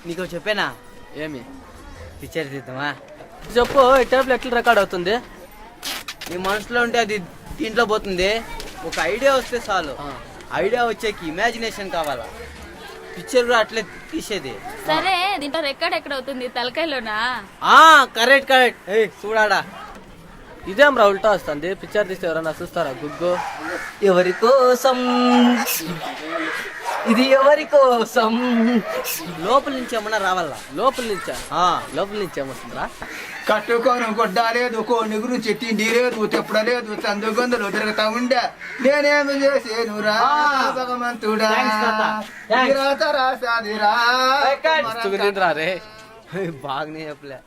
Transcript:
నీకు చెప్పానా ఏమి పిక్చర్ తీద్దామా? చెప్పు. ఈ టేబుల్ ఎట్లా రికార్డ్ అవుతుంది? నీ మనసులో ఉంటే అది దీంట్లో పోతుంది. ఒక ఐడియా వస్తే చాలు. ఐడియా వచ్చేకి ఇమాజినేషన్ కావాలా. పిక్చర్ కూడా అట్లే తీసేది. సరే దీంట్లో రికార్డ్ ఎక్కడ అవుతుంది? తలకాయలోనా? Correct correct. చూడాడా ఇదేం రా ఉల్టా వస్తుంది? పిక్చర్ తీస్తే ఎవరన్నా చూస్తారా? గుగ్గు ఎవరి కోసం ఇది, ఎవరి కోసం. లోపల నుంచి ఏమన్నా రావాలా? లోపల నుంచా? లోపల నుంచి ఏమొస్తుందిరా? కట్టుకోను గుడ్డ లేదు, కోని గురించి తిండి లేదు, తెప్పడలేదు, చందుగొందలు తిరుగుతా ఉండే. నేనేమి చేసేనురా భగవంతుడా. రే బాగానే చెప్పలే.